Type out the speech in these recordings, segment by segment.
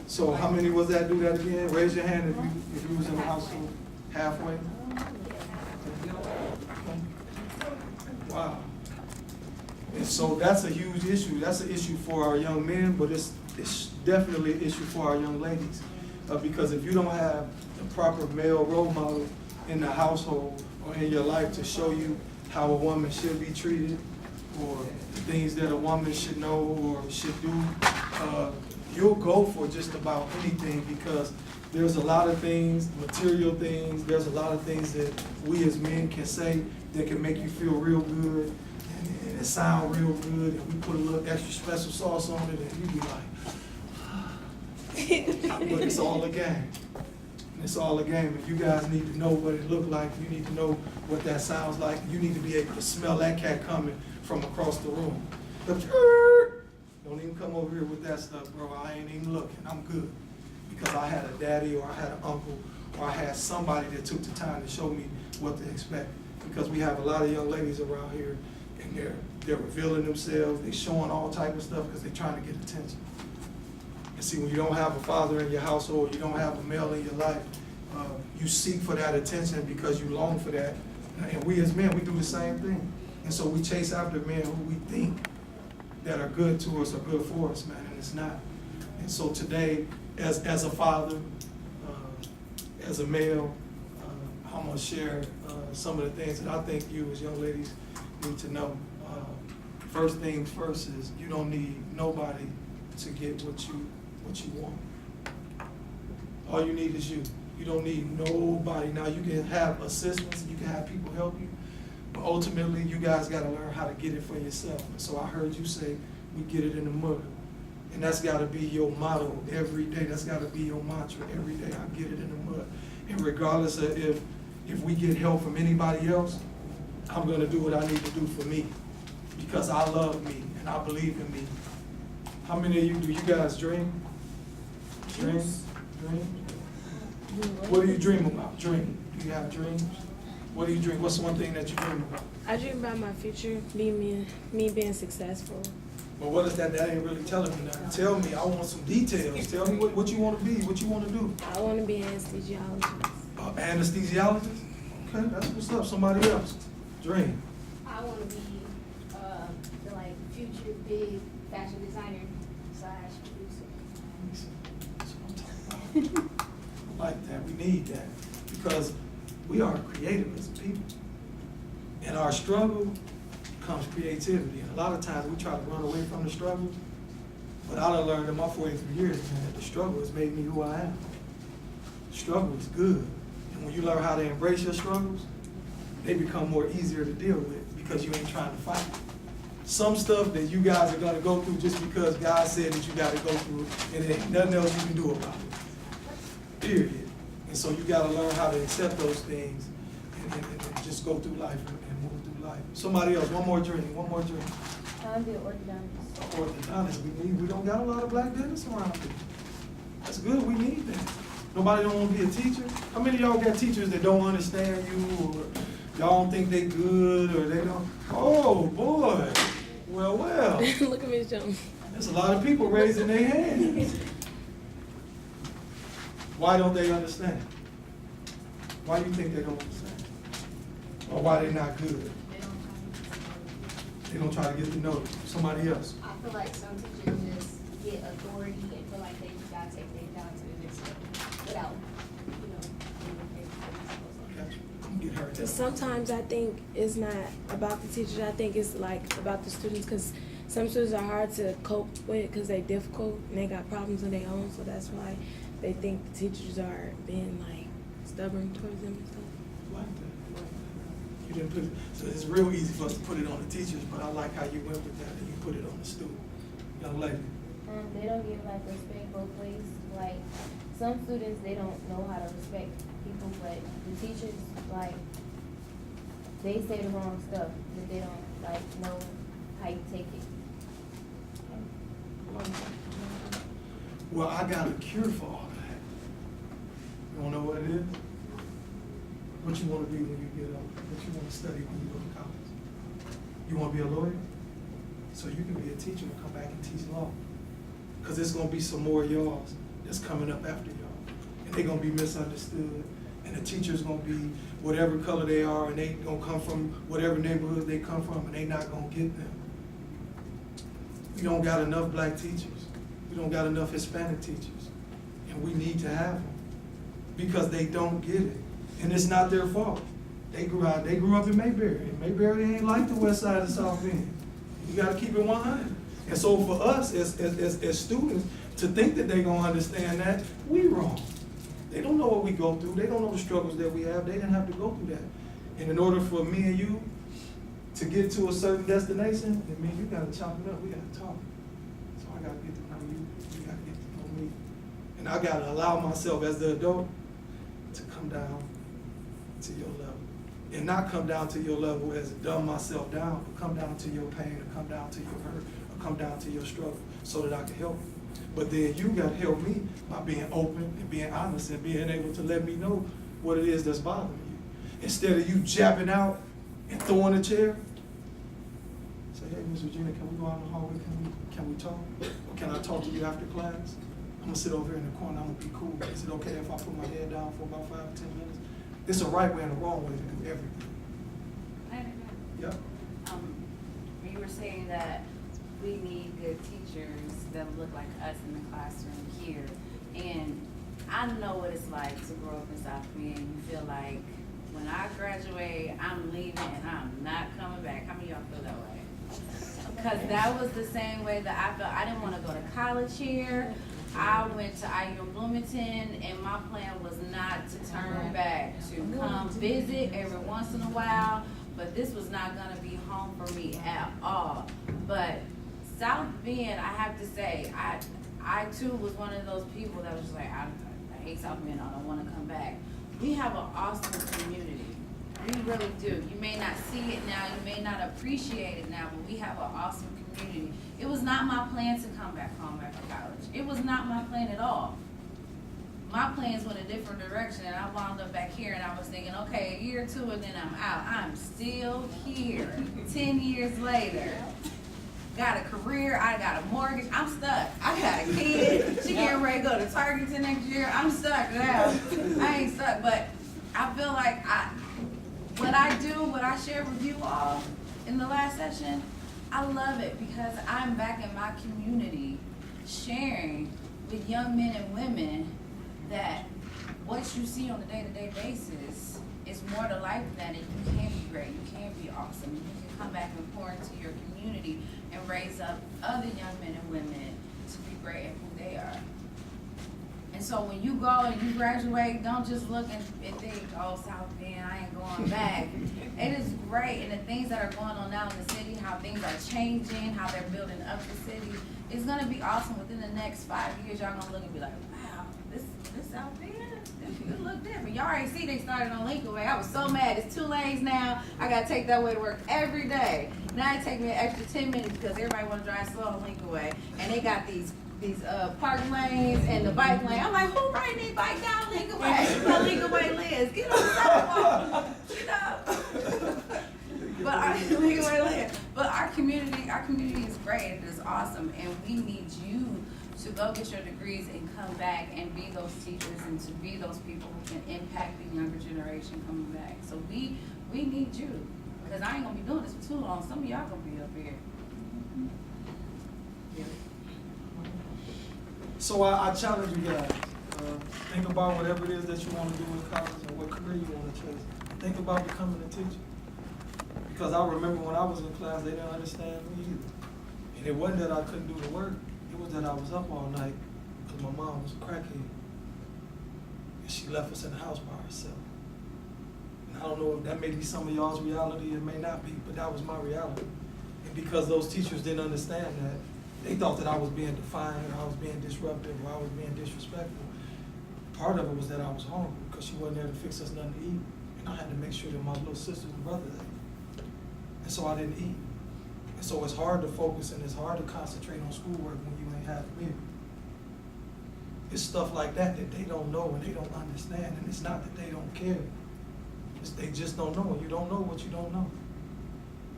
So how many was that? Do that again. Raise your hand if you was in the household halfway. Wow. And so that's a huge issue. That's an issue for our young men, but it's definitely an issue for our young ladies. Because if you don't have the proper male role model in the household or in your life to show you how a woman should be treated or the things that a woman should know or should do, you'll go for just about anything because there's a lot of things, material things, there's a lot of things that we as men can say that can make you feel real good and it sound real good and we put a little extra special sauce on it and you be like, but it's all a game. It's all a game, and you guys need to know what it looked like. You need to know what that sounds like. You need to be able to smell that cat coming from across the room. Don't even come over here with that stuff, bro. I ain't even looking. I'm good. Because I had a daddy or I had an uncle or I had somebody that took the time to show me what to expect. Because we have a lot of young ladies around here, and they're revealing themselves. They're showing all type of stuff because they're trying to get attention. And see, when you don't have a father in your household, you don't have a male in your life, you seek for that attention because you long for that. And we as men, we do the same thing. And so we chase after men who we think that are good to us or good for us, man, and it's not. And so today, as a father, as a male, I'm going to share some of the things that I think you as young ladies need to know. First things first is you don't need nobody to get what you want. All you need is you. You don't need nobody. Now you can have assistance, you can have people help you, but ultimately you guys got to learn how to get it for yourself. And so I heard you say we get it in the mud, and that's got to be your motto every day. That's got to be your mantra every day. I get it in the mud, and regardless of if we get help from anybody else, I'm going to do what I need to do for me because I love me and I believe in me. How many of you, do you guys dream? Dream? What do you dream about? Dream. Do you have dreams? What do you dream? What's one thing that you dream about? I dream about my future, me being successful. But what is that? That ain't really telling me nothing. Tell me. I want some details. Tell me what you want to be, what you want to do. I want to be an anesthesiologist. Anesthesiologist? Okay, that's what's up. Somebody else. Dream. I want to be the like future big fashion designer / producer. That's what I'm talking about. I like that. We need that because we are creative as people. In our struggle comes creativity. And a lot of times we try to run away from the struggle, but I done learned in my 43 years, man, that the struggle has made me who I am. Struggle is good. And when you learn how to embrace your struggles, they become more easier to deal with because you ain't trying to fight. Some stuff that you guys are gonna go through just because God said that you gotta go through and there ain't nothing else you can do about it. Period. And so you gotta learn how to accept those things and just go through life and move through life. Somebody else, one more dream. I'll be an orthodontist. Orthodontist, we don't got a lot of black dentists around here. That's good, we need that. Nobody don't want to be a teacher. How many of y'all got teachers that don't understand you or y'all don't think they good or they don't? Oh boy, well. Look at Ms. Jones. There's a lot of people raising their hands. Why don't they understand? Why do you think they don't understand? Or why they not good? They don't try to get to know you. Somebody else. I feel like some teachers just get authority and feel like they just gotta take their job to the next level without, Get her. Sometimes I think it's not about the teachers. I think it's like about the students because some students are hard to cope with because they're difficult and they got problems of their own. So that's why they think the teachers are being like stubborn towards them and stuff. Like that. You didn't put it, so it's real easy for us to put it on the teachers, but I like how you went with that and you put it on the student. Young lady. They don't give like respect both ways. Like some students, they don't know how to respect people, but the teachers, like, they say the wrong stuff, but they don't like know how you take it. Well, I got a cure for all that. You wanna know what it is? What you wanna be when you get up? What you wanna study when you go to college? You wanna be a lawyer? So you can be a teacher and come back and teach law. Because there's going to be some more y'alls that's coming up after y'all. And they're gonna be misunderstood. And the teacher's gonna be whatever color they are, and they gonna come from whatever neighborhoods they come from, and they not gonna get them. We don't got enough black teachers. We don't got enough Hispanic teachers. And we need to have them. Because they don't get it. And it's not their fault. They grew up in Mayberry. And Mayberry ain't like the west side of South Bend. You gotta keep it 100. And so for us as students, to think that they gonna understand that, we wrong. They don't know what we go through. They don't know the struggles that we have. They didn't have to go through that. And in order for me and you to get to a certain destination, it means you gotta chop it up. We gotta talk. So I gotta get to know you. You gotta get to know me. And I gotta allow myself as the adult to come down to your level. And not come down to your level as dumb myself down, but come down to your pain, or come down to your hurt, or come down to your struggle so that I can help you. But then you gotta help me by being open and being honest and being able to let me know what it is that's bothering you. Instead of you jabbing out and throwing a chair, say, hey, Ms. Regina, can we go out in the hallway? Can we talk? Or can I talk to you after class? I'm gonna sit over here in the corner, I'm gonna be cool. Is it okay if I put my head down for about 5 to 10 minutes? It's a right way and a wrong way to do everything. I understand. Yep. You were saying that we need good teachers that look like us in the classroom here. And I know what it's like to grow up in South Bend. You feel like when I graduate, I'm leaving and I'm not coming back. How many of y'all feel that way? Because that was the same way that I felt. I didn't want to go to college here. I went to IU in Bloomington, and my plan was not to turn back, to come visit every once in a while, but this was not going to be home for me at all. But South Bend, I have to say, I too was one of those people that was just like, I hate South Bend, I don't want to come back. We have an awesome community. We really do. You may not see it now, you may not appreciate it now, but we have an awesome community. It was not my plan to come back home after college. It was not my plan at all. My plans went a different direction, and I wound up back here, and I was thinking, okay, a year or two, and then I'm out. I'm still here, 10 years later. Got a career, I got a mortgage, I'm stuck. I got a kid, she getting ready to go to Target next year, I'm stuck now. I ain't stuck, but I feel like what I shared with you all in the last session, I love it because I'm back in my community sharing with young men and women that what you see on a day-to-day basis is more to life than that, and you can be great, you can be awesome, you can come back and pour into your community and raise up other young men and women to be great at who they are. And so when you go and you graduate, don't just look and think, oh, South Bend, I ain't going back. It is great, and the things that are going on now in the city, how things are changing, how they're building up the city, it's gonna be awesome. Within the next 5 years, y'all gonna look and be like, wow, this South Bend, it look different. Y'all already see they started on Lincoln Way. I was so mad. It's 2 lanes now. I gotta take that way to work every day. Now it takes me an extra 10 minutes because everybody wanna drive slow on Lincoln Way, and they got these park lanes and the bike lane. I'm like, who riding these bike down Lincoln Way? Where Lincoln Way lives? Get on the sidewalk. Get up. But our community is great. It is awesome, and we need you to go get your degrees and come back and be those teachers and to be those people who can impact the younger generation coming back. So we need you, because I ain't gonna be doing this for too long. Some of y'all gonna be up here. So I challenge you guys. Think about whatever it is that you want to do in college and what career you want to chase. Think about becoming a teacher. Because I remember when I was in class, they didn't understand me either. And it wasn't that I couldn't do the work. It was that I was up all night because my mom was a crackhead. And she left us in the house by herself. And I don't know if that may be some of y'all's reality, it may not be, but that was my reality. And because those teachers didn't understand that, they thought that I was being defiant, or I was being disruptive, or I was being disrespectful. Part of it was that I was hungry because she wasn't there to fix us nothing to eat. And I had to make sure that my little sisters and brothers ate. And so I didn't eat. And so it's hard to focus and it's hard to concentrate on schoolwork when you ain't have a meal. It's stuff like that that they don't know and they don't understand. And it's not that they don't care. It's they just don't know, and you don't know what you don't know.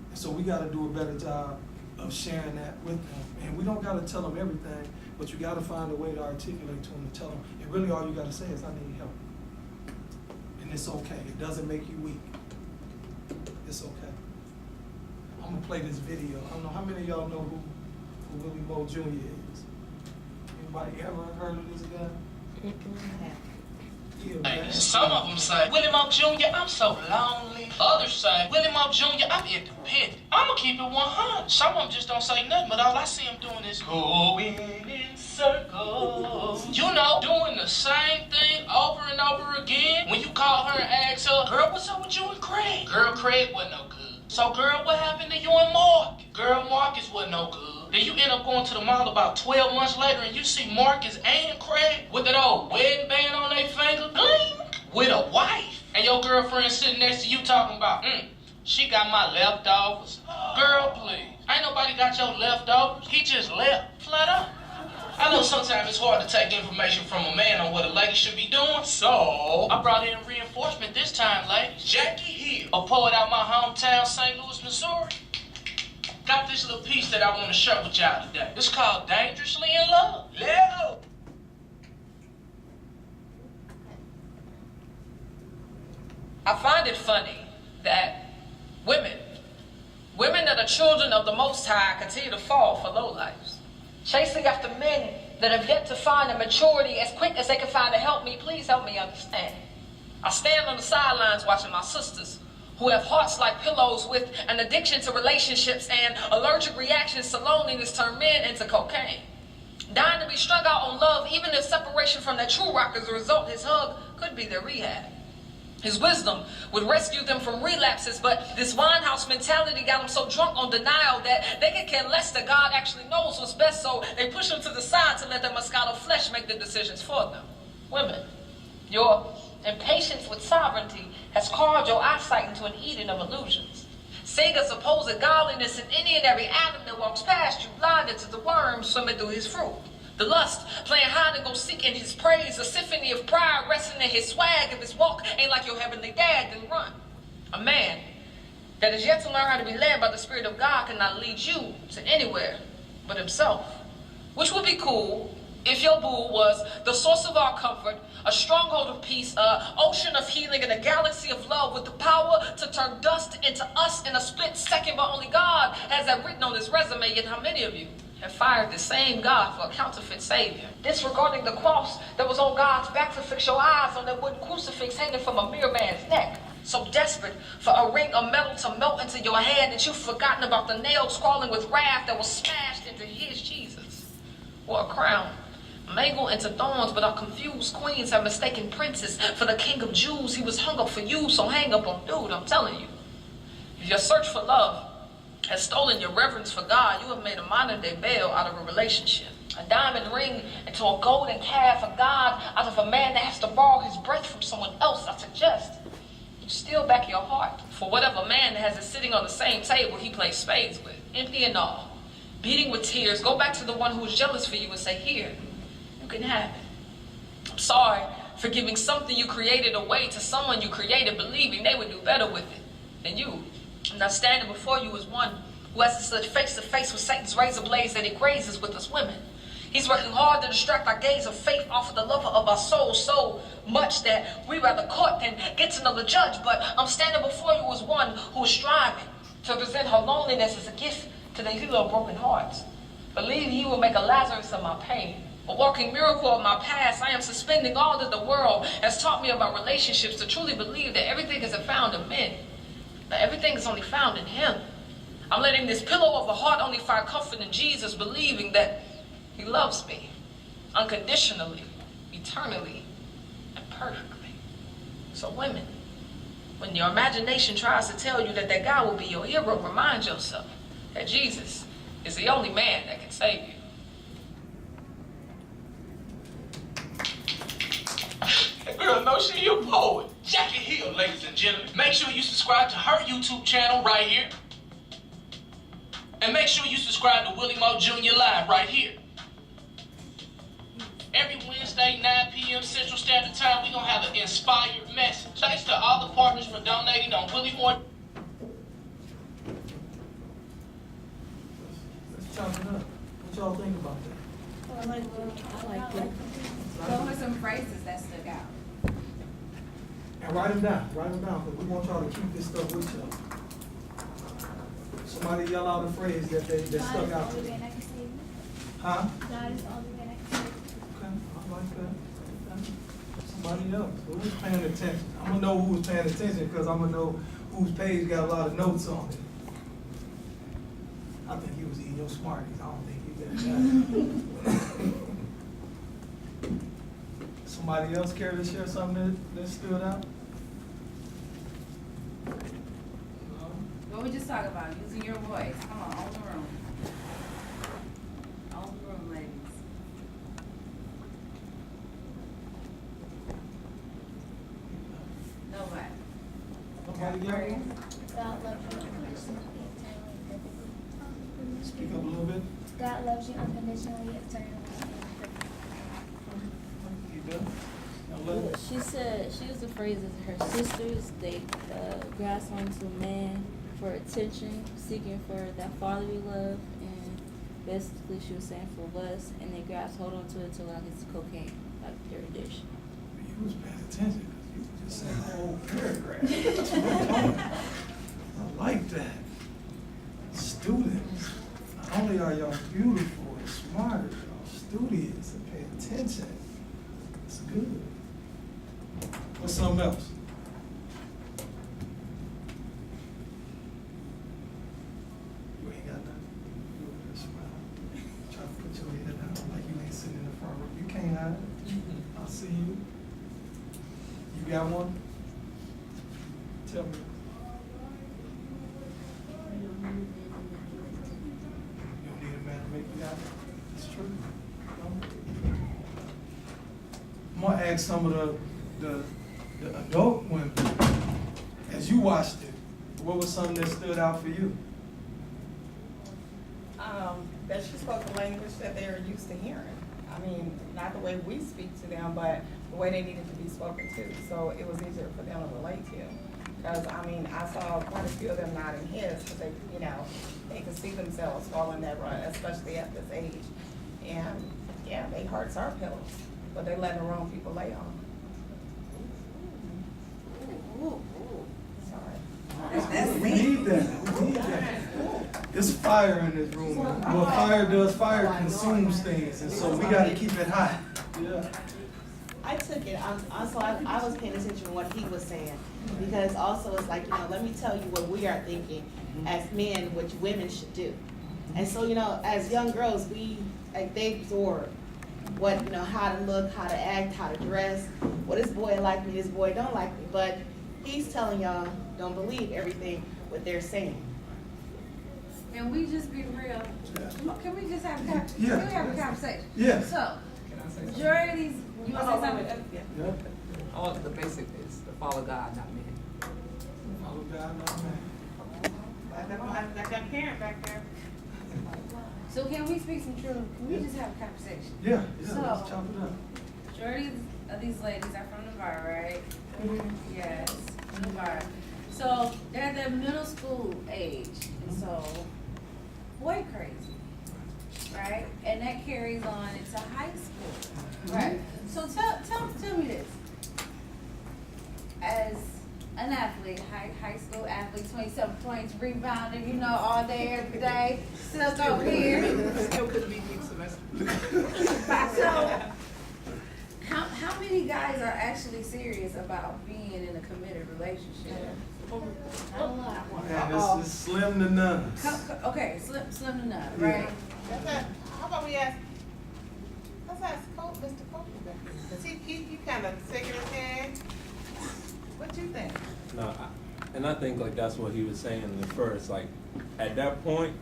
And so we got to do a better job of sharing that with them. And we don't got to tell them everything, But you gotta find a way to articulate to them, to tell them, and really all you gotta say is, I need help. And it's okay. It doesn't make you weak. It's okay. I'm gonna play this video. I don't know how many of y'all know who Willie Moe Jr. is. Anybody ever heard of this guy? Yeah, man. Some of them say, Willie Moe Jr., I'm so lonely. Others say, Willie Moe Jr., I'm independent. I'ma keep it 100. Some of them just don't say nothing, but all I see them doing is going in circles. You know, doing the same thing over and over again. When you call her and ask her, girl, what's up with you and Craig? Girl, Craig wasn't no good. So, girl, what happened to you and Mark? Girl, Marcus wasn't no good. Then you end up going to the mall about 12 months later and you see Marcus and Craig with that old wedding band on their finger, bling, with a wife. And your girlfriend sitting next to you talking about, she got my leftovers. Girl, please. Ain't nobody got your leftovers. He just left, flat out. I know sometimes it's hard to take information from a man on what a lady should be doing, so I brought in reinforcement this time, ladies. Jackie Hill, a poet out my hometown, St. Louis, Missouri. Got this little piece that I want to share with y'all today. It's called Dangerously in Love. Leo. I find it funny that women that are children of the Most High continue to fall for lowlifes, chasing after men that have yet to find a maturity as quick as they can find to help me. Please help me understand. I stand on the sidelines watching my sisters who have hearts like pillows with an addiction to relationships and allergic reactions to loneliness turn men into cocaine. Dying to be strung out on love, even if separation from their true rock is a result, his hug could be their rehab. His wisdom would rescue them from relapses, but this winehouse mentality got them so drunk on denial that they could care less that God actually knows what's best, so they push them to the side to let their Moscato flesh make the decisions for them. Women, your impatience with sovereignty has carved your eyesight into an Eden of illusions. Seeing a supposed godliness in any and every atom that walks past you, blinded to the worms swimming through his fruit. The lust, playing hide and go seek in his praise, a symphony of pride resting in his swag. If his walk ain't like your heavenly dad, then run. A man that is yet to learn how to be led by the Spirit of God cannot lead you to anywhere but himself. Which would be cool if your boo was the source of our comfort, a stronghold of peace, an ocean of healing, and a galaxy of love with the power to turn dust into us in a split second, but only God has that written on his resume. Yet how many of you have fired the same God for a counterfeit savior, disregarding the cross that was on God's back to fix your eyes on that wooden crucifix hanging from a mere man's neck? So desperate for a ring of metal to melt into your hand that you've forgotten about the nails crawling with wrath that was smashed into his Jesus. Or a crown mangled into thorns, but our confused queens have mistaken princes for the king of Jews. He was hung up for you, so hang up on dude, I'm telling you. If your search for love has stolen your reverence for God, you have made a modern-day Baal out of a relationship. A diamond ring into a golden calf, a God out of a man that has to borrow his breath from someone else. I suggest you steal back your heart for whatever man that has it sitting on the same table he plays spades with, empty and all, beating with tears. Go back to the one who is jealous for you and say, here, you can have it. I'm sorry for giving something you created away to someone you created, believing they would do better with it than you. I'm not standing before you as one who has to sit face to face with Satan's razor blades that he grazes with us women. He's working hard to distract our gaze of faith off of the lover of our souls so much that we rather court than get to know the judge. But I'm standing before you as one who is striving to present her loneliness as a gift to the healer of broken hearts. Believe he will make a Lazarus of my pain, a walking miracle of my past. I am suspending all that the world has taught me about relationships to truly believe that everything isn't found in men, that everything is only found in him. I'm letting this pillow of a heart only find comfort in Jesus, believing that he loves me unconditionally, eternally, and perfectly. So women, when your imagination tries to tell you that guy will be your hero, remind yourself that Jesus is the only man that can save you. Girl, no, she a poet. Jackie Hill, ladies and gentlemen. Make sure you subscribe to her YouTube channel right here. And make sure you subscribe to Willie Moe Jr. Live right here. Every Wednesday, 9 p.m. Central Standard Time, we're going to have an inspired message. Thanks to all the partners for donating on Willie Moe. Let's chop it up. What y'all think about that? I like it. What were some phrases that stuck out? And write them down, because we want y'all to keep this stuff with y'all. Somebody yell out a phrase that stuck out to you. Huh? God is all the way I can say. Okay, I like that. Okay. Somebody else, who's paying attention? I'm gonna know who's paying attention, because I'm gonna know whose page got a lot of notes on it. I think he was eating your Smarties, I don't think he did that. Somebody else care to share something that stood out? No? What we just talked about, using your voice. Come on, own the room. Own the room, ladies. Nobody. Nobody got one? God loves you unconditionally, eternally, and perfectly. Speak up a little bit. God loves you unconditionally, eternally, and perfectly. You done? Now let me- She said, she used the phrase as her sisters, they grasp onto man for attention, seeking for that fatherly love, and basically she was saying for lust, and they grasp hold on to it till like it's cocaine, like their addiction. You was paying attention, because you just said the whole paragraph. I like that. Students, not only are y'all beautiful and smart, y'all studious and pay attention. It's good. What's something else? You ain't got nothing. You over there smiling. Try to put your head down like you ain't sitting in the front row. You can't hide. I see you. You got one? Tell me. You don't need a man to make you happy. It's true. No? I'm gonna ask some of the adult women, as you watched it, what was something that stood out for you? That she spoke a language that they are used to hearing. I mean, not the way we speak to them, but the way they needed to be spoken to. So it was easier for them to relate to. Because, I mean, I saw quite a few of them nodding heads, because they, you know, they could see themselves following that run, especially at this age. And, yeah, their hearts are pillows, but they let the wrong people lay on them. Sorry. We need that. We need that. There's fire in this room. What fire does, fire consumes things, and so we gotta keep it hot. Yeah. I took it, I was paying attention to what he was saying, because also it's like, you know, let me tell you what we are thinking as men, which women should do. And so, you know, as young girls, they absorb what, you know, how to look, how to act, how to dress, well, this boy like me, this boy don't like me, but he's telling y'all, don't believe everything what they're saying. Can we just be real? Can we just have Yeah. can we have a conversation? Yes. So, majority of these, you want to say something? Yeah. All the basic is to follow God, not man. Follow God, not man. Like that parent back there. So can we speak some truth? Can we just have a conversation? Yeah, So- let's chop it up. Majority of these ladies are from the bar, right? Yes, from the bar. So they're at their middle school age, and so boy crazy, right? And that carries on into high school, right? So tell me this. As an athlete, high school athlete, 27 points, rebounding, you know, all day, every day, still go here. Still could be weak semester. So, how many guys are actually serious about being in a committed relationship? Not a lot. Man, it's slim to none. Okay, slim to none, right? How about we ask, let's ask Mr. Copeland, because he kind of shaking his head. What you think? No, and I think like that's what he was saying at first. Like at that point,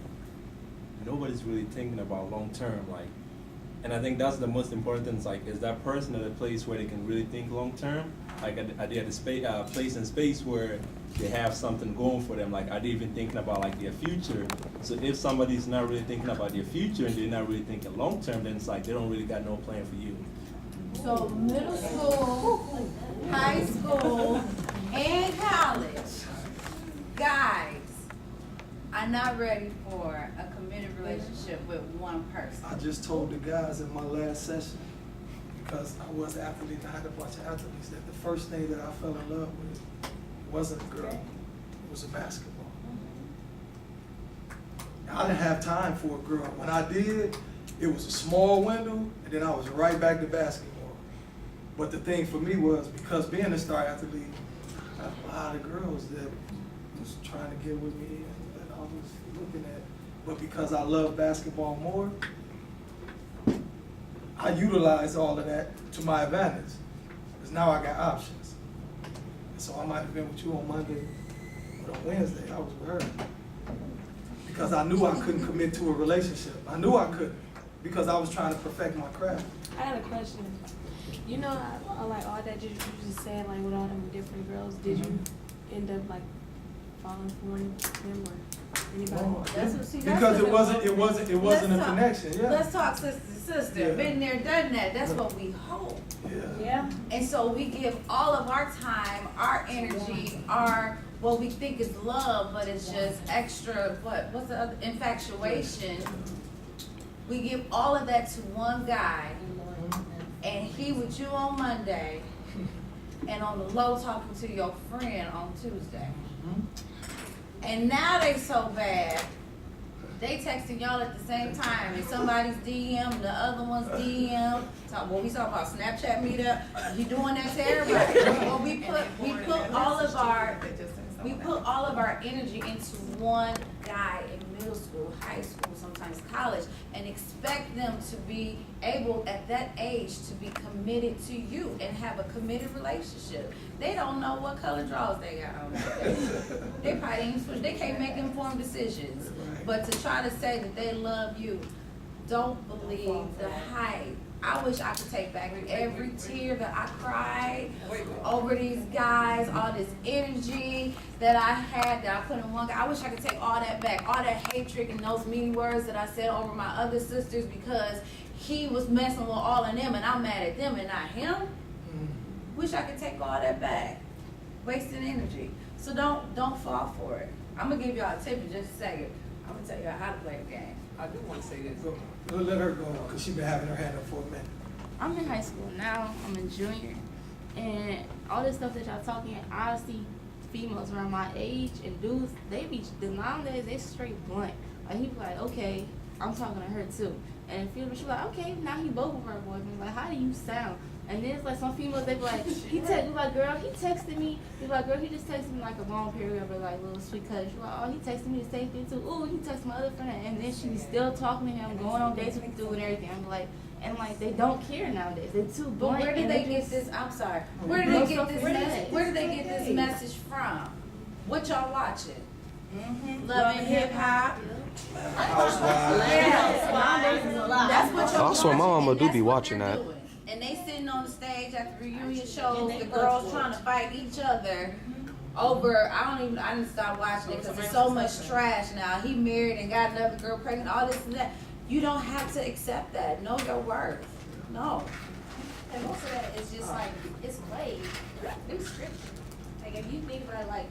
nobody's really thinking about long term. Like, and I think that's the most important thing. Like, is that person at a place where they can really think long term? Like, are they at a place and space where they have something going for them? Like, are they even thinking about like their future? So if somebody's not really thinking about their future and they're not really thinking long term, then it's like they don't really got no plan for you. So middle school, high school, and college, guys, are not ready for a committed relationship with one person. I just told the guys in my last session, because I was an athlete and I had a bunch of athletes, that the first thing that I fell in love with wasn't a girl, it was a basketball. I didn't have time for a girl. When I did, it was a small window, and then I was right back to basketball. But the thing for me was, because being a star athlete, I had a lot of girls that was trying to get with me and that I was looking at. But because I love basketball more, I utilize all of that to my advantage. Because now I got options. And so I might have been with you on Monday, but on Wednesday I was with her. Because I knew I couldn't commit to a relationship. I knew I couldn't, because I was trying to perfect my craft. I had a question. You know, I like all that you just said, like with all them different girls, did you end up like falling for one of them or anybody? No, That's what she. because it wasn't a connection. Yeah. Let's talk sister to sister. Yeah. Been there, done that. That's what we hope. Yeah. And so we give all of our time, our energy, our what we think is love, but it's just extra. What's the other infatuation? We give all of that to one guy, and he with you on Monday, and on the low talking to your friend on Tuesday. And now they so bad, they texting y'all at the same time, and somebody's DM, the other one's DM. Well, we talk about Snapchat meetup. You doing that to everybody? Well, we put all of our energy into one guy in middle school, high school, sometimes college, and expect them to be able at that age to be committed to you and have a committed relationship. They don't know what color drawers they got on. They probably ain't switch. They can't make informed decisions. But to try to say that they love you, don't believe the hype. I wish I could take back every tear that I cried over these guys, all this energy that I had that I put in one guy. I wish I could take all that back, all that hatred and those mean words that I said over my other sisters because he was messing with all of them and I'm mad at them and not him. Wish I could take all that back. Wasting energy. So don't fall for it. I'm gonna give y'all a tip in just a second. I'm gonna tell y'all how to play the game. I do want to say this. Let her go, because she's been having her hand up for a minute. I'm in high school now. I'm a junior, and all this stuff that y'all talking, I see females around my age and dudes. They be the nowadays they straight blunt. Like he be like, okay, I'm talking to her too, and female she like, okay, now he both of her boyfriends. Like, how do you sound? And then it's like some females they be like, he like, girl, he texted me. He like, girl, he just texted me like a long paragraph of like little sweet cuts. She like, oh, he texted me the same thing too. Ooh, he texted my other friend, and then she be still talking to him, going on dates with him, doing everything. I'm like, and like they don't care nowadays. They're too blunt. But where did they get this? I'm sorry. Where did they get this message? Where did they get this message from? What y'all watching? Love and Hip Hop. That's what y'all Also, my mama do be watching that. doing. And they sitting on the stage at the reunion shows, the girls trying to fight each other over, I didn't stop watching it because there's so much trash now. He married and got another girl pregnant, all this and that. You don't have to accept that. Know your worth. No. And most of that is just like, it's played, it's scripted. Like, if you think about it, like,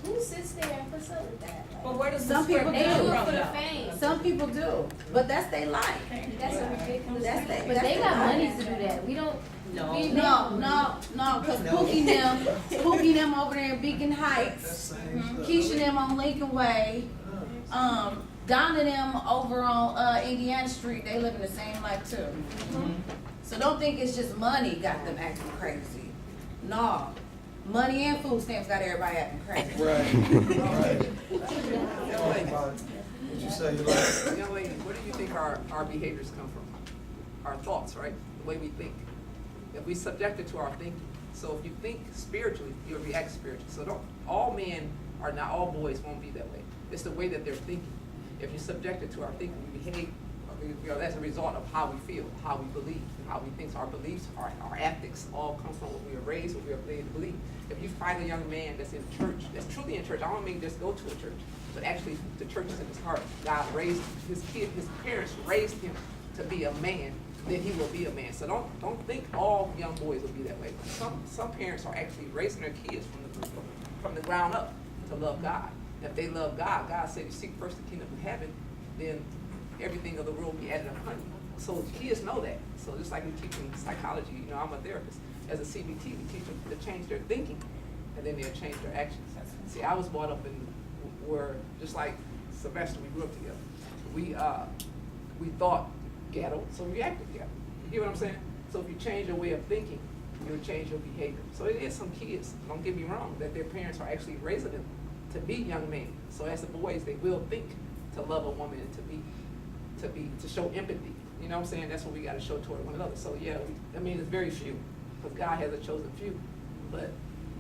who sits there and puts up with that? Like, But where does Some people they do it do. for the fame. Some people do. But that's their life. That's a ridiculous That's thing. But they got money to do that. We don't. No, because Pookie them over there in Beacon Heights, Keisha them on Lincoln Way, Donna them over on Indiana Street, they live in the same life too. So don't think it's just money got them acting crazy. No, money and food stamps got everybody acting crazy. Right. What you say, young lady, where do you think our behaviors come from? Our thoughts, right? The way we think. If we subject it to our thinking. So if you think spiritually, you'll react spiritually. So all men are not, all boys won't be that way. It's the way that they're thinking. If you subject it to our thinking, we behave, as a result of how we feel, how we believe, and how we think. Our beliefs, our ethics all come from what we were raised, what we were made to believe. If you find a young man that's in church, that's truly in church, I don't mean just go to a church, but actually the church is in his heart. God raised his parents raised him to be a man, then he will be a man. So don't think all young boys will be that way. Some parents are actually raising their kids from the ground up to love God. If they love God, God said, "You seek first the kingdom of heaven, then everything of the world will be added upon you." So kids know that. So just like we teach them psychology, you know, I'm a therapist. As a CBT, we teach them to change their thinking, and then they'll change their actions. See, I was brought up in where, just like Sylvester, we grew up together. We thought ghetto, so we acted ghetto. You get what I'm saying? So if you change your way of thinking, you'll change your behavior. So it is some kids, don't get me wrong, that their parents are actually raising them to be young men. So as the boys, they will think to love a woman and to show empathy. You know what I'm saying? That's what we got to show toward one another. So yeah, it's very few, because God has a chosen few, but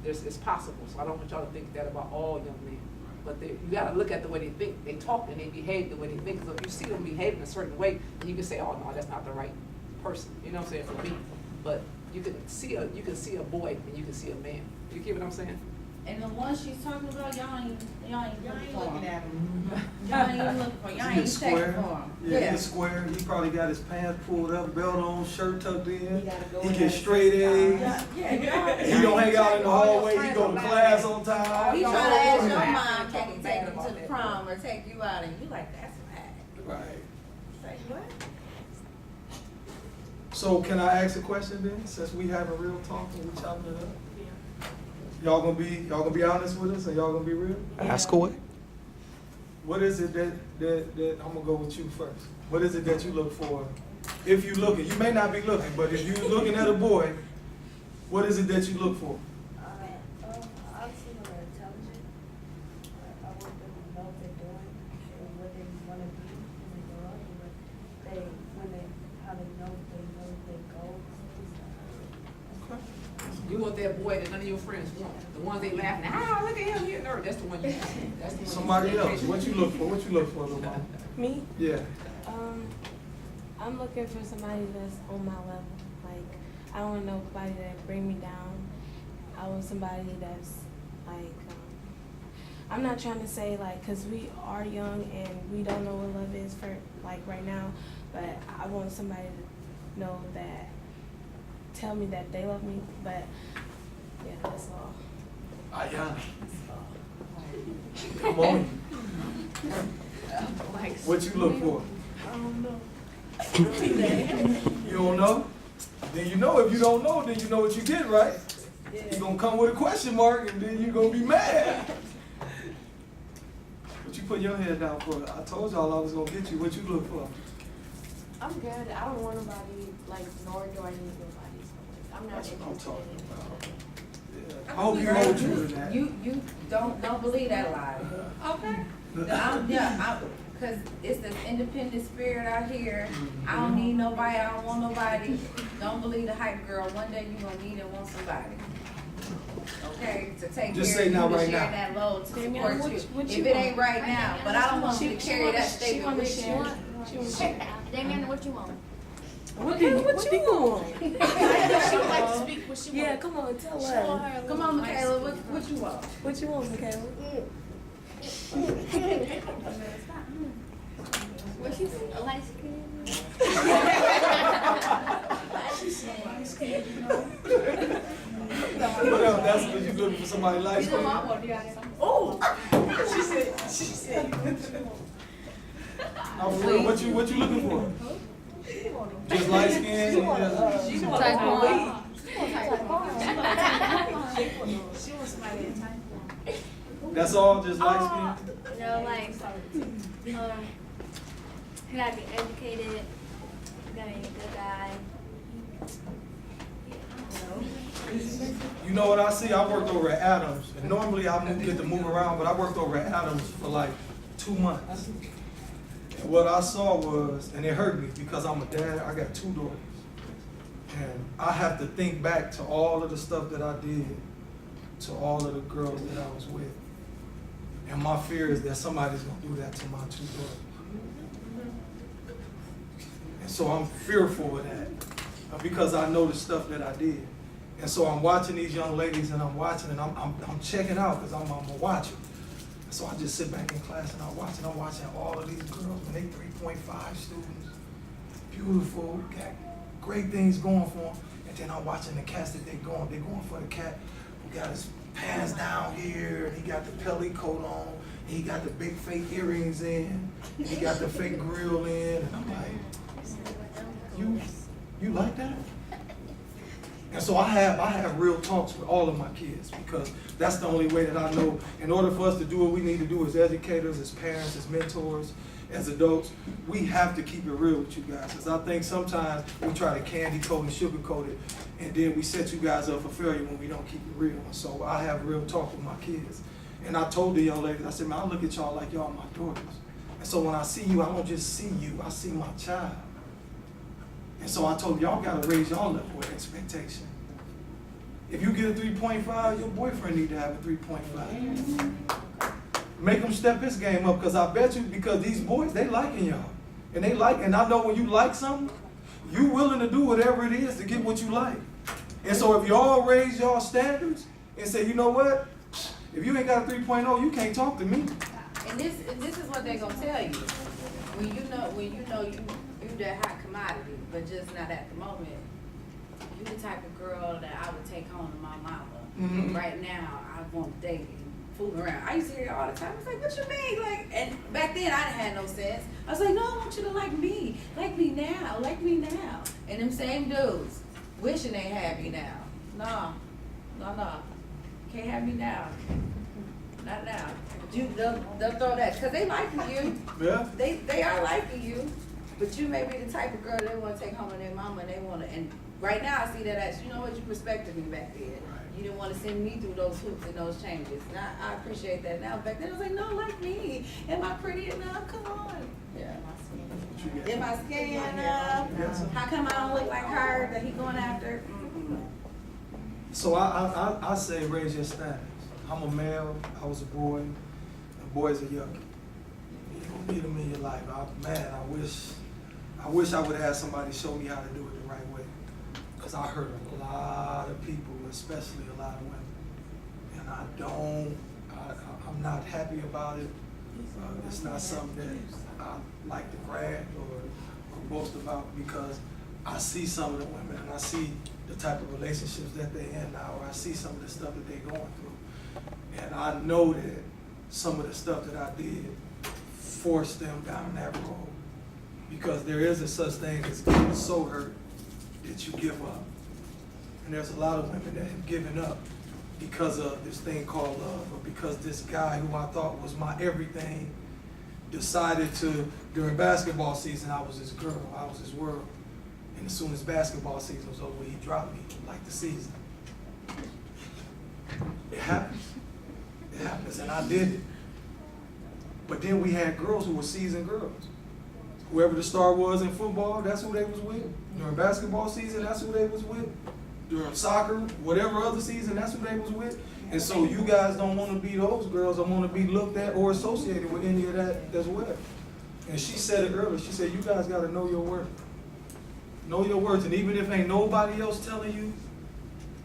it's possible. So I don't want y'all to think that about all young men. But you got to look at the way they think. They talk and they behave the way they think. So if you see them behaving a certain way, then you can say, "Oh no, that's not the right person." You know what I'm saying? For me, but you can see a boy and you can see a man. You get what I'm saying? And the one she's talking about, y'all ain't looking at him. Y'all ain't even looking for him. Y'all ain't He's checking square. for him. Yeah, he's square. He probably got his pants pulled up, belt on, shirt tucked in. gotta go He in gets at straight A's. Yeah. He don't hang out in the hallway. He go to class on time. He trying to ask your Right. mom, can he take you to the prom or take you out, and you like, that's bad. Right. Say what? So can I ask a question then, since we having real talk and we chopping it up? Y'all gonna be honest with us and y'all gonna be real? Ask away. What is it that I'm gonna go with you first? What is it that you look for? If you looking, you may not be looking, but if you looking at a boy, what is it that you look for? Obviously, when they're intelligent, I want them to know what they're doing and what they want to be when they grow up, and how they know their goals and stuff. You want that boy that none of your friends want. The ones they laughing at, look at him, he a nerd. That's the one you want. That's the one. Somebody else. What you look for? What you look for, little mama? Me? Yeah. I'm looking for somebody that's on my level. Like, I don't want nobody that bring me down. I want somebody that's like, I'm not trying to say like, cause we are young and we don't know what love is for like right now, but I want somebody to know that, tell me that they love me, but yeah, that's all. Ayana. Come on. What you look for? I don't know. You don't know? Then you know. If you don't know, then you know what you get, right? You're gonna come with a question mark and then you're gonna be mad. What you put your head down for? I told y'all I was gonna get you. What you look for? I'm good. I don't want nobody, like, nor do I need nobody. So, like, I'm not That's what I'm interested talking in about. Yeah. I hope you hold true to that. You don't believe that lie. Okay. Cause it's this independent spirit out here. I don't need nobody, I don't want nobody. Don't believe the hype girl. One day you gonna need and want somebody. Okay, to take Just care say of now, you, to right share now. that load, to Damian, support what you. you If it want? ain't right now, but I don't want you to carry that statement with you. She wanna share. Damian, what you want? What you want? She would like to speak what she Yeah, wants. come on, tell her. Come on, Michaela, what you want? What you want, Michaela? What she say? A light skin? What else? That's what you looking for, somebody light skinned? Oh, she said. I'm for real. What you looking for? Just light skin? She wants Taekwondo. She wants somebody in time. That's all, just light skin? You know, like, you gotta be educated, you gotta be a good guy. You know what I see? I worked over at Adams, and normally I get to move around, but I worked over at Adams for like 2 months. And what I saw was, and it hurt me because I'm a dad, I got 2 daughters. And I have to think back to all of the stuff that I did, to all of the girls that I was with. And my fear is that somebody's gonna do that to my 2 daughters. And so I'm fearful of that, because I know the stuff that I did. And so I'm watching these young ladies, and I'm watching, and I'm checking out because I'm a watcher. And so I just sit back in class and I'm watching all of these girls, and they 3.5 students, beautiful, got great things going for them. And then I'm watching the cats that they're going for the cat who got his pants down here, and he got the pelly coat on, and he got the big fake earrings in, and he got the fake grill in, and I'm like, you like that? And so I have real talks with all of my kids, because that's the only way that I know, in order for us to do what we need to do as educators, as parents, as mentors, as adults, we have to keep it real with you guys. Because I think sometimes we try to candy coat and sugarcoat it, and then we set you guys up for failure when we don't keep it real. And so I have real talk with my kids. And I told the young ladies, I said, man, I look at y'all like y'all my daughters. And so when I see you, I don't just see you, I see my child. And so I told y'all gotta raise y'all level of expectation. If you get a 3.5, your boyfriend need to have a 3.5. Make him step his game up, because I bet you, because these boys, they liking y'all. And I know when you like something, you willing to do whatever it is to get what you like. And so if y'all raise y'all standards and say, you know what, if you ain't got a 3.0, you can't talk to me. And this is what they're gonna tell you. When you know you that hot commodity, but just not at the moment. You the type of girl that I would take home to my mama. And right now, I won't date and fool around. I used to hear it all the time. I was like, what you mean? Like, and back then I didn't have no sense. I was like, no, I want you to like me now. And them same dudes wishing they had me now. No, can't have me now. Not now. They'll throw that, because they liking you. Yeah. They are liking you, but you may be the type of girl they want to take home to their mama, and they want to. And right now, I see that as, you know what, you respected me back then. Right. You didn't want to send me through those hoops and those changes. And I appreciate that now. Back then, I was like, no, like me. Am I pretty enough? Come on. Yeah. Am I skinny enough? How come I don't look like her that he going after? So I say raise your standards. I'm a male, I was a boy, and boys are yucky. You don't need them in your life. I wish I would have had somebody show me how to do it the right way. Because I hurt a lot of people, especially a lot of women. And I'm not happy about it. It's not something that I like to brag or boast about, because I see some of the women and I see the type of relationships that they're in now, or I see some of the stuff that they're going through. And I know that some of the stuff that I did forced them down that road, because there is a such thing as getting so hurt that you give up. And there's a lot of women that have given up because of this thing called love, or because this guy who I thought was my everything decided to, during basketball season, I was his girl, I was his world. And as soon as basketball season was over, he dropped me, like the season. It happens. It happens, and I did it. But then we had girls who were seasoned girls. Whoever the star was in football, that's who they was with. During basketball season, that's who they was with. During soccer, whatever other season, that's who they was with. And so you guys don't want to be those girls, or want to be looked at or associated with any of that as well. And she said it earlier. She said, you guys got to know your worth. Know your worth. And even if ain't nobody else telling you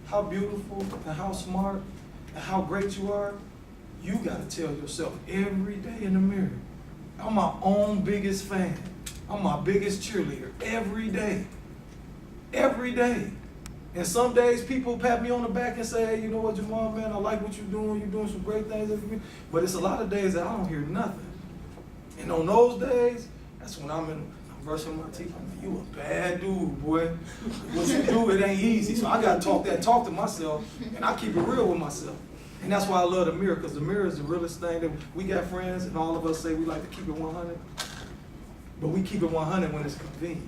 how beautiful and how smart and how great you are, you got to tell yourself every day in the mirror, I'm my own biggest fan. I'm my biggest cheerleader every day. Every day. And some days people pat me on the back and say, hey, you know what, Jamal, man, I like what you're doing. You're doing some great things. But it's a lot of days that I don't hear nothing. And on those days, that's when I'm brushing my teeth. I'm like, you a bad dude, boy. What you do, it ain't easy. So I got to talk to myself, and I keep it real with myself. And that's why I love the mirror, because the mirror is the realest thing. That we got friends, and all of us say we like to keep it 100. But we keep it 100 when it's convenient.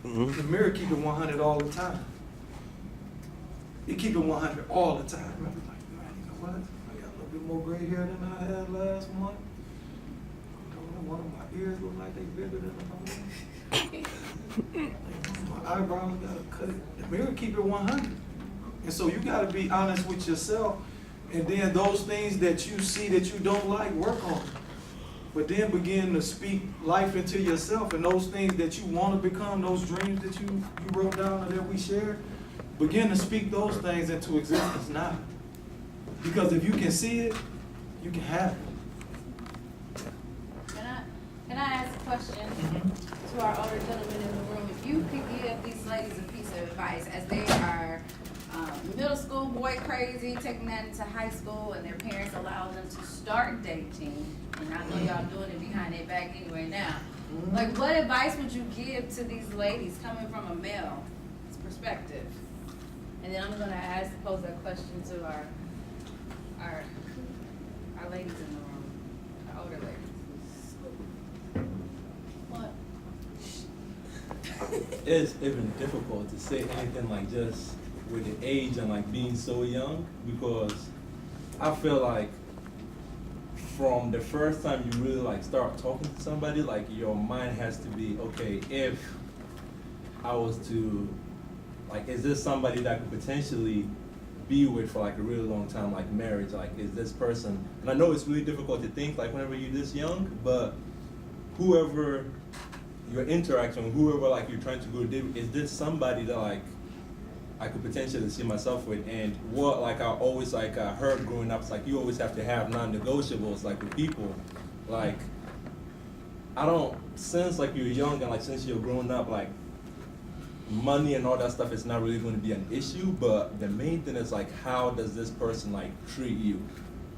The mirror keep it 100 all the time. You keep it 100 all the time. Remember, like, man, you know what? I got a little bit more gray hair than I had last month. One of my ears look like they bigger than the other. My eyebrows gotta cut it. The mirror keep it 100. And so you gotta be honest with yourself. And then those things that you see that you don't like, work on. But then begin to speak life into yourself, and those things that you want to become, those dreams that you wrote down and that we shared, begin to speak those things into existence now. Because if you can see it, you can have it. Can I ask a question to our older gentlemen in the room? If you could give these ladies a piece of advice as they are middle school boy crazy, taking that into high school, and their parents allow them to start dating. And I know y'all doing it behind their back anyway now. Like, what advice would you give to these ladies coming from a male's perspective? And then I'm gonna pose that question to our ladies in the room, our older ladies. What? It's even difficult to say anything like just with the age and like being so young, because I feel like from the first time you really like start talking to somebody, like your mind has to be, okay, if I was to, like, is this somebody that could potentially be with for like a really long time, like marriage, like is this person, and I know it's really difficult to think like whenever you're this young, but whoever you're interacting with, whoever like you're trying to go date with, is this somebody that like I could potentially see myself with? And what like I always like heard growing up, it's like you always have to have non-negotiables like with people. Like I don't, since like you're young and like since you're growing up, like money and all that stuff is not really going to be an issue, but the main thing is like how does this person like treat you?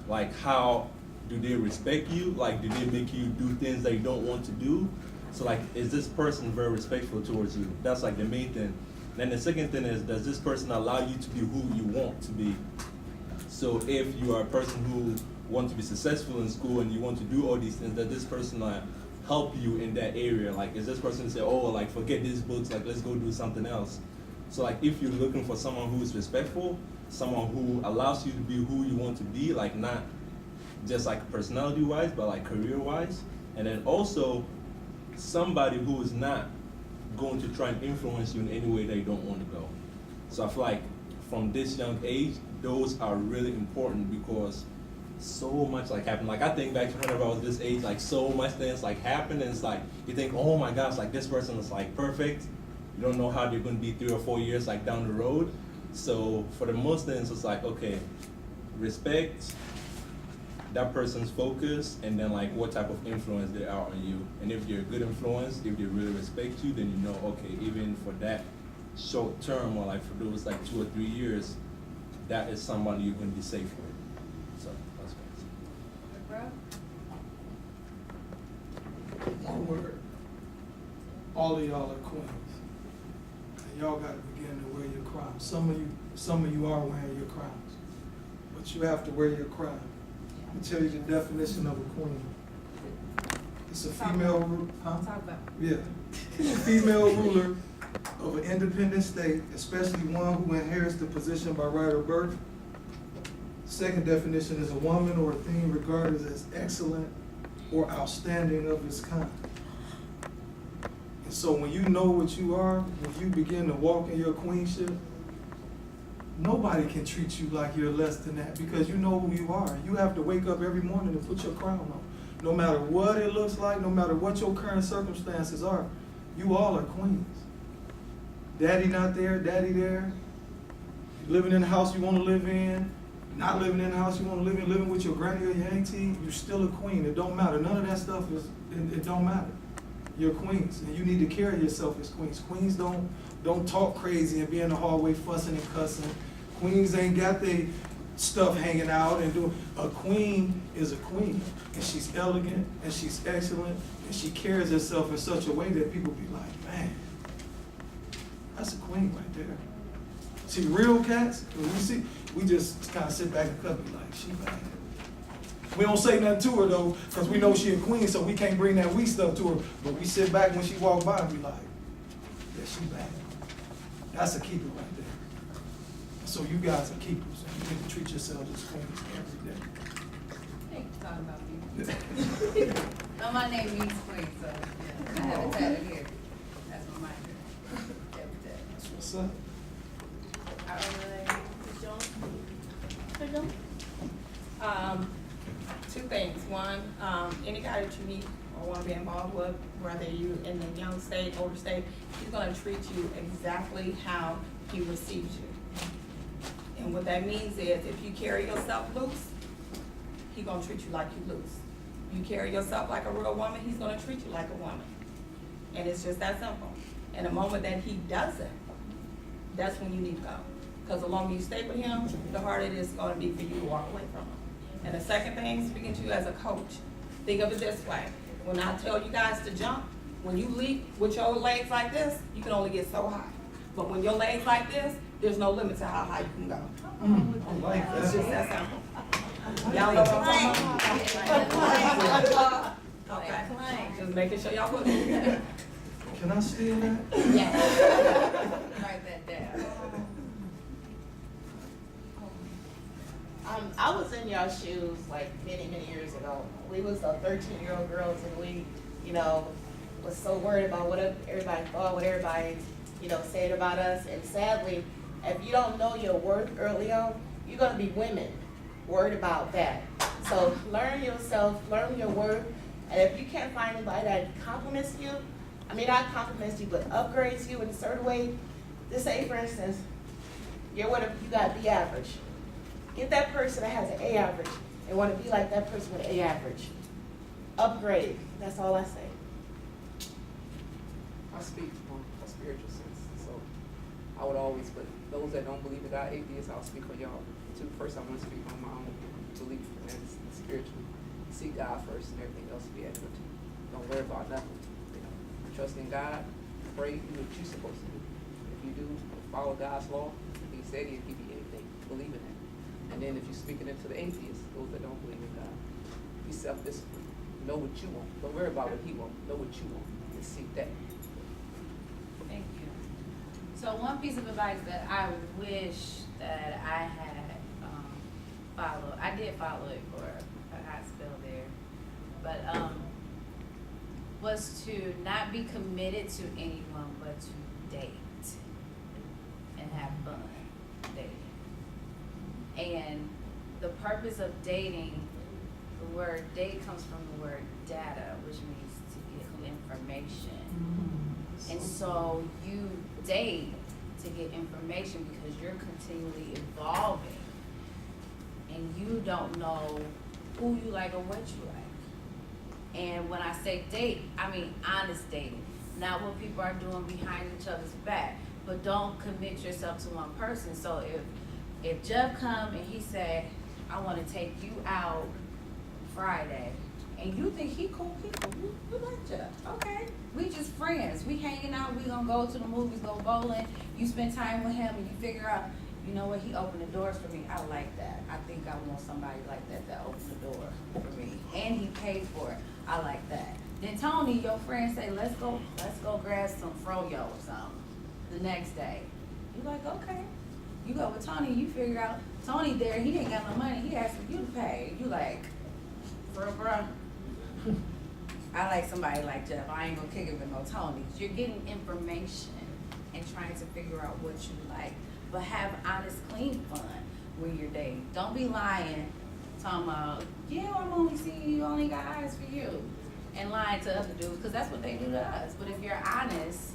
Like how do they respect you? Like do they make you do things that you don't want to do? So like is this person very respectful towards you? That's like the main thing. Then the second thing is, does this person allow you to be who you want to be? So if you are a person who wants to be successful in school and you want to do all these things, does this person help you in that area? Like, is this person say, oh, like forget these books, like let's go do something else? So like if you're looking for someone who is respectful, someone who allows you to be who you want to be, like not just like personality-wise, but like career-wise, and then also somebody who is not going to try and influence you in any way that you don't want to go. So I feel like from this young age, those are really important because so much like happened. Like I think back to whenever I was this age, like so much things like happened, and it's like you think, oh my gosh, like this person is like perfect. You don't know how they're going to be 3 or 4 years like down the road. So for the most things, it's like, okay, respect that person's focus, and then like what type of influence they are on you. And if you're a good influence, if they really respect you, then you know, okay, even for that short term or like for those like 2 or 3 years, that is somebody you're going to be safe with. So that's what I say. One word. All of y'all are queens. And y'all got to begin to wear your crown. Some of you are wearing your crowns, but you have to wear your crown. Let me tell you the definition of a queen. It's a female, yeah, it's a female ruler of an independent state, especially one who inherits the position by right of birth. Second definition is a woman or a thing regarded as excellent or outstanding of its kind. And so when you know what you are, when you begin to walk in your queenship, nobody can treat you like you're less than that because you know who you are. You have to wake up every morning and put your crown on. No matter what it looks like, no matter what your current circumstances are, you all are queens. Daddy not there, daddy there. Living in the house you want to live in, not living in the house you want to live in, living with your granny or your auntie, you're still a queen. It don't matter. None of that stuff it don't matter. You're queens, and you need to carry yourself as queens. Queens don't talk crazy and be in the hallway fussing and cussing. Queens ain't got their stuff hanging out and doing. A queen is a queen, and she's elegant, and she's excellent, and she carries herself in such a way that people be like, man, that's a queen right there. See, real cats, when we just kind of sit back and cuddle like, she bad. We don't say nothing to her though, because we know she a queen, so we can't bring that weak stuff to her. But we sit back when she walk by and be like, yeah, she bad. That's a keeper right there. So you guys are keepers, and you need to treat yourselves as queens every day. Thank you for talking about me. No, my name means queen, so yeah, I have it tatted here. That's my mind. That's what's up. Two things. One, any guy that you meet or want to be involved with, whether you in the young state, older state, he's going to treat you exactly how he receives you. And what that means is if you carry yourself loose, he's going to treat you like you loose. You carry yourself like a real woman, he's going to treat you like a woman. And it's just that simple. And the moment that he doesn't, that's when you need to go. Because the longer you stay with him, the harder it is gonna be for you to walk away from him. And the second thing, speaking to you as a coach, think of it this way. When I tell you guys to jump, when you leap with your legs like this, you can only get so high. But when your legs like this, there's no limit to how high you can go. I like It's just that. that simple. Y'all know what I'm talking about? Okay, just making sure y'all put it. Can I steal that? Write that down. I was in y'all shoes like many, many years ago. We was the 13-year-old girls, and we, you know, was so worried about what everybody thought, what everybody, you know, said about us. And sadly, if you don't know your worth early on, you're gonna be women worried about that. So learn yourself, learn your worth, and if you can't find anybody that compliments you, I mean not compliments you, but upgrades you in a certain way. Just say, for instance, you got B average. Get that person that has an A average and want to be like that person with an A average. Upgrade. That's all I say. I speak from a spiritual sense, so I would always, but those that don't believe in God, atheists, I'll speak for y'all too. First, I want to speak on my own belief, and that's spiritually. Seek God first, and everything else will be added to you. Don't worry about nothing. You know, trust in God, pray, do what you're supposed to do. If you do, follow God's law. He said He'll give you anything. Believe in it. And then if you're speaking into the atheists, those that don't believe in God, be self-disciplined. Know what you want. Don't worry about what He wants. Know what you want, and seek that. Thank you. So one piece of advice that I wish that I had followed, I did follow it for a hot spell there, but was to not be committed to anyone, but to date and have fun dating. And the purpose of dating, the word date comes from the word data, which means to get information. And so you date to get information because you're continually evolving and you don't know who you like or what you like. And when I say date, I mean honest dating, not what people are doing behind each other's back. But don't commit yourself to one person. So if Jeff come and he say, I want to take you out Friday, and you think he cool people, you like Jeff, okay. We just friends, we hanging out, we gonna go to the movies, go bowling, you spend time with him and you figure out, you know what, he opened the doors for me, I like that. I think I want somebody like that to open the door for me. And he paid for it, I like that. Then Tony, your friend say, let's go grab some froyo or something the next day. You like, okay. You go with Tony, you figure out, Tony there, he ain't got no money, he asking you to pay. You like, bro. I like somebody like Jeff, I ain't gonna kick it with no Tony. You're getting information and trying to figure out what you like, but have honest, clean fun when you're dating. Don't be lying, talking about, yeah, I'm only seeing you, only got eyes for you, and lying to other dudes, because that's what they do to us. But if you're honest,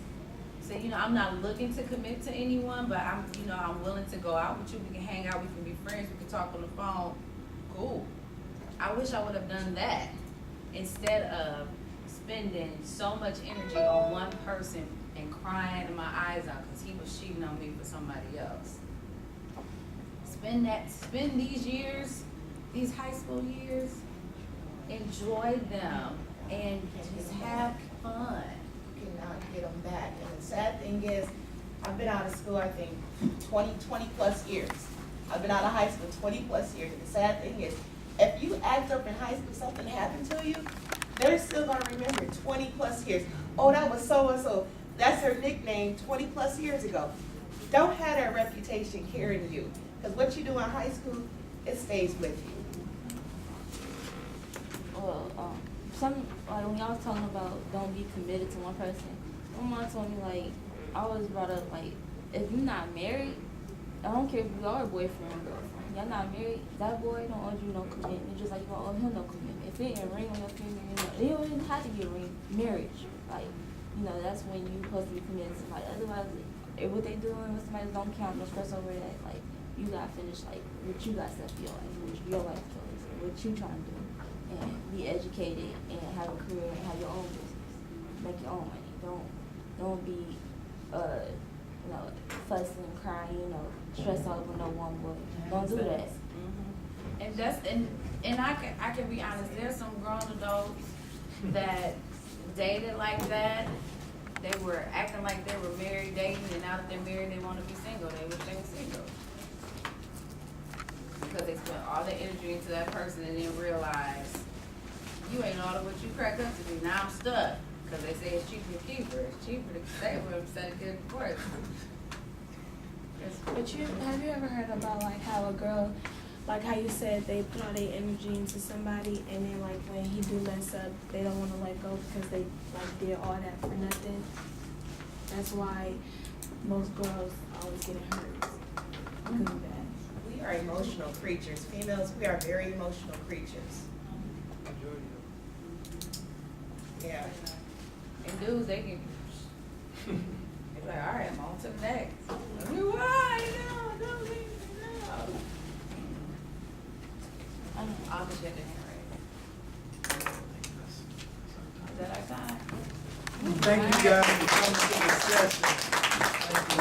say, you know, I'm not looking to commit to anyone, but I'm willing to go out with you. We can hang out, we can be friends, we can talk on the phone. Cool. I wish I would have done that instead of spending so much energy on one person and crying my eyes out because he was cheating on me for somebody else. Spend these years, these high school years, enjoy them and just have fun. Cannot get them back. And the sad thing is, I've been out of school, I think, 20 plus years. I've been out of high school 20 plus years. And the sad thing is, if you act up in high school, something happened to you, they're still gonna remember 20 plus years. Oh, that was so-and-so. That's her nickname 20 plus years ago. Don't have that reputation carrying you. Because what you do in high school, it stays with you. Well, when y'all was talking about don't be committed to one person, my mom told me, like, I was brought up, like, if you're not married, I don't care if you are a boyfriend or girlfriend, y'all not married, that boy don't owe you no commitment, just like you don't owe him no commitment. If it ain't a ring on your finger, it don't even have to be a ring. Marriage, like, that's when you're supposed to be committed to somebody. Otherwise, what they doing with somebody don't count, no stress over that. Like, you gotta finish, like, what you got set for your life, what your life goals, what you trying to do. And be educated and have a career and have your own business. Make your own money. Don't be you know, fussing, crying, or stress over no one boy. Don't do that. And that's, and I can be honest, there's some grown adults that dated like that. They were acting like they were married, dating, and now that they're married, they wanna be single. They wish they were single. Because they spent all their energy into that person and didn't realize, you ain't all of what you crack up to be. Now I'm stuck. Cause they say it's cheaper to keep her. It's cheaper to stay with her instead of get divorced. But have you ever heard about like how a girl, like how you said they put all their energy into somebody and then like when he do mess up, they don't want to let go because they like did all that for nothing. That's why most girls always getting hurt because of that. We are emotional creatures. Females, we are very emotional creatures. Yeah. And dudes, they can, they be like, all right, I'm on to the next. Why? No, don't leave me, no. I'll just get the hand raised. Is that our time? Thank you guys for coming to the session. Thank you.